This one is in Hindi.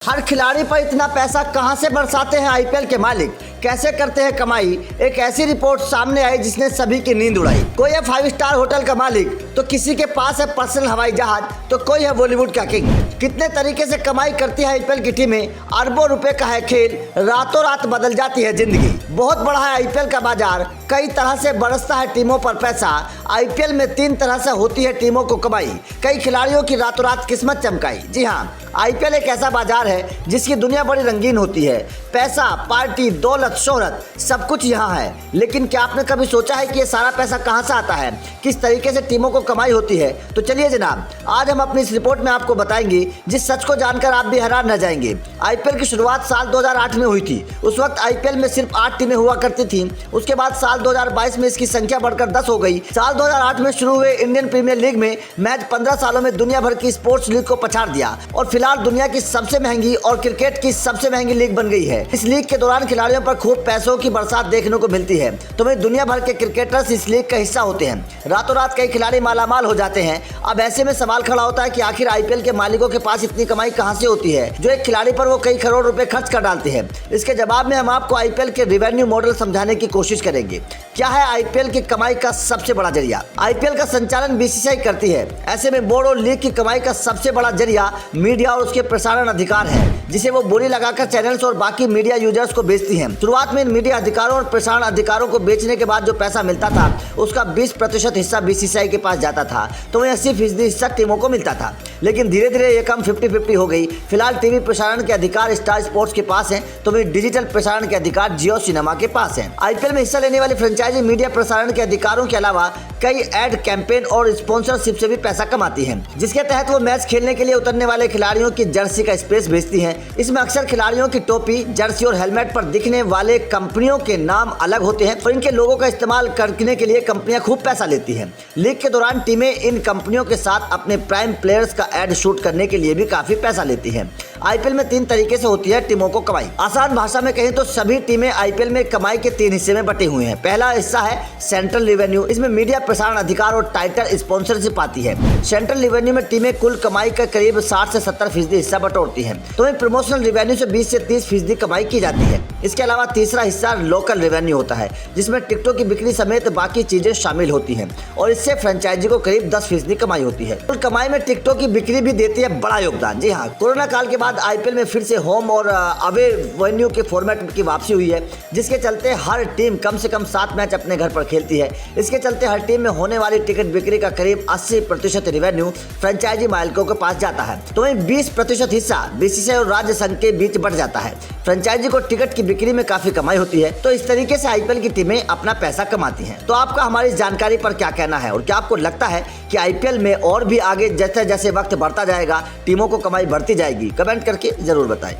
हर खिलाड़ी पर इतना पैसा कहां से बरसाते हैं आईपीएल के मालिक, कैसे करते हैं कमाई। एक ऐसी रिपोर्ट सामने आई जिसने सभी की नींद उड़ाई। कोई है 5 स्टार होटल का मालिक, तो किसी के पास है पर्सनल हवाई जहाज, तो कोई है बॉलीवुड का किंग। कितने तरीके से कमाई करती है आईपीएल की टीमें। अरबों रुपए का है खेल, रातों रात बदल जाती है जिंदगी। बहुत बड़ा है आईपीएल का बाजार, कई तरह से बरसता है टीमों पर पैसा। आईपीएल में 3 तरह से होती है टीमों को कमाई। कई खिलाड़ियों की रातों रात किस्मत चमकाई। जी हाँ, आईपीएल एक ऐसा बाजार है जिसकी दुनिया बड़ी रंगीन होती है। पैसा, पार्टी, दौलत, शोहरत, सब कुछ यहाँ है। लेकिन क्या आपने कभी सोचा है कि ये सारा पैसा कहाँ से आता है, किस तरीके से टीमों को कमाई होती है। तो चलिए जनाब, आज हम अपनी इस रिपोर्ट में आपको बताएंगे, जिस सच को जानकर आप भी हैरान रह जाएंगे। आईपीएल की शुरुआत साल 2008 में हुई थी। उस वक्त आईपीएल में सिर्फ 8 टीमें हुआ करती थी। उसके बाद साल 2022 में इसकी संख्या बढ़कर 10 हो गई। साल 2008 में शुरू हुए इंडियन प्रीमियर लीग में मैच 15 सालों में दुनिया भर की स्पोर्ट्स लीग को पछाड़ दिया और फिलहाल दुनिया की सबसे महंगी और क्रिकेट की सबसे महंगी लीग बन गई है। इस लीग के दौरान खिलाड़ियों पर खूब पैसों की बरसात देखने को मिलती है। तो वहीं दुनिया भर के क्रिकेटर्स इस लीग का हिस्सा होते हैं। रातों रात कई खिलाड़ी मालामाल हो जाते हैं। अब ऐसे में सवाल खड़ा होता है कि आखिर आईपीएल के मालिकों के पास इतनी कमाई कहां से होती है जो एक खिलाड़ी पर वो कई करोड़ रुपए खर्च कर डालते हैं। इसके जवाब में हम आपको आईपीएल के रेवेन्यू मॉडल समझाने की कोशिश करेंगे। क्या है आईपीएल की कमाई का सबसे बड़ा जरिया। आईपीएल का संचालन बीसीसीआई करती है। ऐसे में बोर्ड और लीग की कमाई का सबसे बड़ा जरिया मीडिया और उसके प्रसारण अधिकार है, जिसे वो बोली लगाकर चैनल्स और बाकी मीडिया यूजर्स को बेचती हैं। शुरुआत में इन मीडिया अधिकारों और प्रसारण अधिकारों को बेचने के बाद जो पैसा मिलता था उसका 20% हिस्सा बीसीसीआई के पास जाता था, तो वहीं 80% हिस्सा टीमों को मिलता था। लेकिन धीरे धीरे ये कम 50-50 हो गई। फिलहाल टीवी प्रसारण के अधिकार स्टार स्पोर्ट्स के पास हैं, तो वहीं डिजिटल प्रसारण के अधिकार जियो सिनेमा के पास हैं। आईपीएल में हिस्सा लेने वाली फ्रेंचाइजी मीडिया प्रसारण के अधिकारों के अलावा कई एड कैंपेन और स्पॉन्सरशिप से भी पैसा कमाती हैं, जिसके तहत वो मैच खेलने के लिए उतरने वाले खिलाड़ियों की जर्सी का स्पेस भेजती हैं। इसमें अक्सर खिलाड़ियों की टोपी, जर्सी और हेलमेट पर दिखने वाले कंपनियों के नाम अलग होते हैं और इनके लोगों का इस्तेमाल करने के लिए कंपनियां खूब पैसा लेती हैं। लीग के दौरान टीमें इन कंपनियों के साथ अपने प्राइम प्लेयर्स का एड शूट करने के लिए भी काफी पैसा लेती हैं। आईपीएल में 3 तरीके से होती है टीमों को कमाई। आसान भाषा में कहें तो सभी टीमें आईपीएल में कमाई के 3 हिस्से में बटी हुई हैं। पहला हिस्सा है सेंट्रल रेवेन्यू। इसमें मीडिया प्रसारण अधिकार और टाइटल स्पॉन्सरशिप आती है। सेंट्रल रेवेन्यू में टीमें कुल कमाई का करीब 60 से 70% हिस्सा बटोरती हैं। तो वहीं प्रमोशनल रेवेन्यू से 20 से 30% कमाई की जाती है। इसके अलावा तीसरा हिस्सा लोकल रेवेन्यू होता है, जिसमें टिकटों की बिक्री समेत बाकी चीजें शामिल होती हैं और इससे फ्रेंचाइजी को करीब 10% कमाई होती है। कुल कमाई में टिकटों की बिक्री भी देती है बड़ा योगदान। जी हाँ, कोरोना काल के बाद आईपीएल में फिर से होम और अवे वेन्यू के फॉर्मेट की वापसी हुई है, जिसके चलते हर टीम कम से कम 7 मैच अपने घर पर खेलती है। इसके चलते हर टीम में होने वाली टिकट बिक्री का करीब 80% रेवेन्यू फ्रेंचाइजी मालिकों के पास जाता है। तो वहीं 20% हिस्सा बीसीसीआई और राज्य संघ के बीच बढ़ जाता है। फ्रेंचाइजी को टिकट की बिक्री में काफी कमाई होती है। तो इस तरीके से आईपीएल की टीमें अपना पैसा कमाती हैं। तो आपका हमारी जानकारी पर क्या कहना है और क्या आपको लगता है कि आईपीएल में और भी आगे जैसे जैसे वक्त बढ़ता जाएगा टीमों को कमाई बढ़ती जाएगी? कमेंट करके जरूर बताएं।